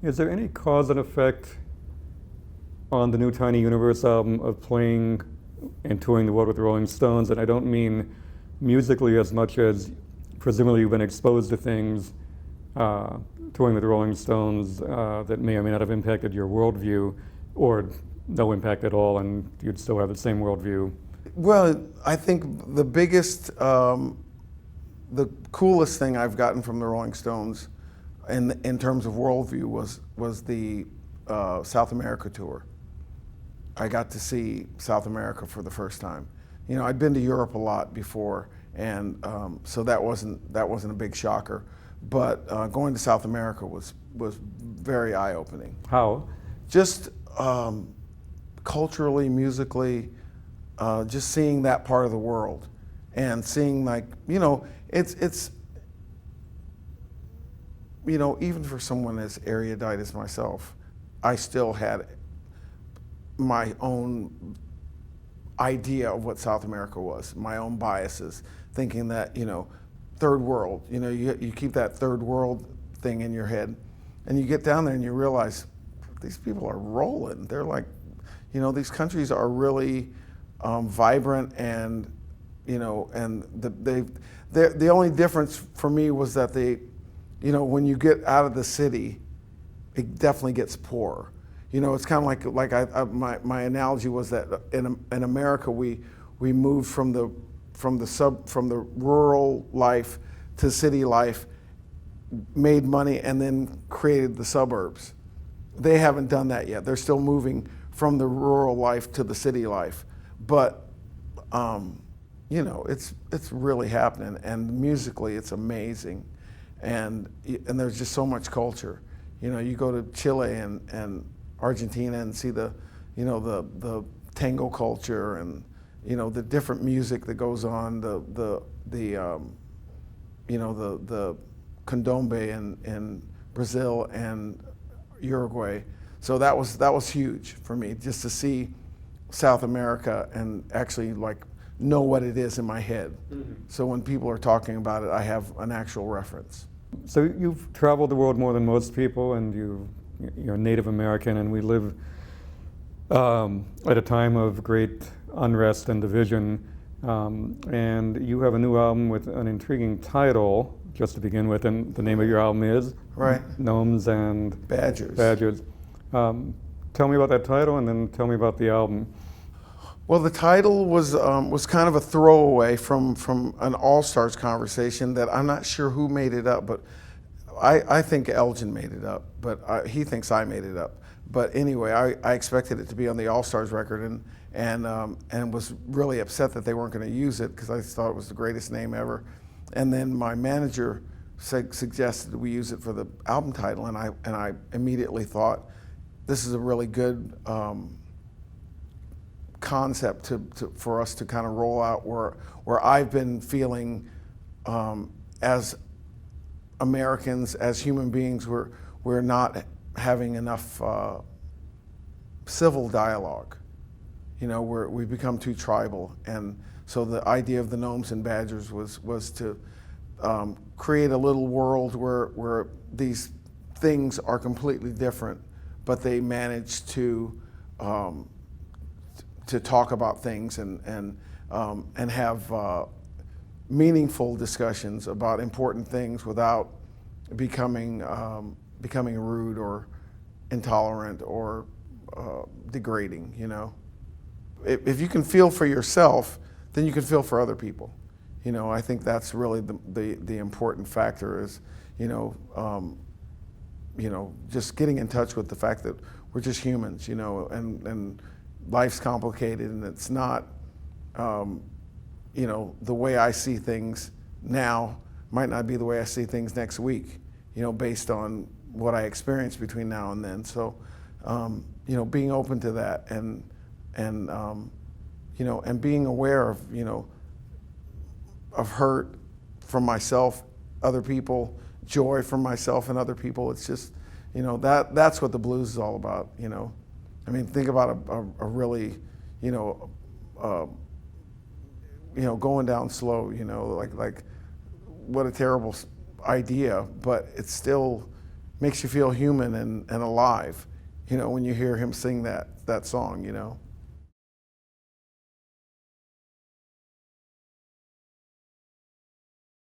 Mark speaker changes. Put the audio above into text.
Speaker 1: Is there any cause and effect on the new Tiny Universe album of playing and touring the world with the Rolling Stones? And I don't mean musically as much as presumably you've been exposed to things touring with the Rolling Stones that may or may not have impacted your worldview, or no impact at all, and you'd still have the same worldview.
Speaker 2: Well, I think the biggest, the coolest thing I've gotten from the Rolling Stones in terms of worldview was the South America tour. I got to see South America for the first time. You know, I'd been to Europe a lot before, and so that wasn't a big shocker. But going to South America was very eye-opening.
Speaker 1: How?
Speaker 2: Just culturally, musically, just seeing that part of the world, and seeing, like, you know, it's you know, even for someone as erudite as myself, I still had my own idea of what South America was, my own biases, thinking that, you know, third world, you know, you keep that third world thing in your head, and you get down there and you realize these people are rolling. They're like, you know, these countries are really vibrant, and, you know, and the only difference for me was that you know, when you get out of the city, it definitely gets poorer. You know, it's kind of like my analogy was that in America we moved from the rural life to city life, made money, and then created the suburbs. They haven't done that yet. They're still moving from the rural life to the city life, but you know, it's really happening, and musically it's amazing, and there's just so much culture. You know, you go to Chile and Argentina and see the tango culture, and, you know, the different music that goes on, the candombe in Brazil and Uruguay. So that was huge for me, just to see South America and actually, like, know what it is in my head. Mm-hmm. So when people are talking about it, I have an actual reference.
Speaker 1: So you've traveled the world more than most people, and you're Native American, and we live at a time of great unrest and division. And you have a new album with an intriguing title, just to begin with, and the name of your album is?
Speaker 2: Right.
Speaker 1: Gnomes and
Speaker 2: Badgers.
Speaker 1: Tell me about that title, and then tell me about the album.
Speaker 2: Well, the title was kind of a throwaway from an All-Stars conversation that I'm not sure who made it up, but I think Elgin made it up, but he thinks I made it up. But anyway, I expected it to be on the All-Stars record, and was really upset that they weren't going to use it, because I thought it was the greatest name ever. And then my manager suggested we use it for the album title, and I immediately thought, this is a really good concept for us to kind of roll out, where I've been feeling as Americans, as human beings, we're not having enough civil dialogue. You know, we've become too tribal, and so the idea of the Gnomes and Badgers was to create a little world where these things are completely different, but they manage to talk about things and have meaningful discussions about important things without becoming rude or intolerant or degrading. You know, if you can feel for yourself, then you can feel for other people. You know, I think that's really the important factor is, you know, just getting in touch with the fact that we're just humans, you know, and life's complicated, and it's not, you know, the way I see things now might not be the way I see things next week, you know, based on what I experience between now and then. So, you know, being open to that, and you know, and being aware of, you know, of hurt from myself, other people, joy from myself and other people. It's just, you know, that's what the blues is all about, you know. I mean, think about a really, you know, going down slow, you know, like what a terrible idea, but it's still, makes you feel human and alive, when you hear him sing that song,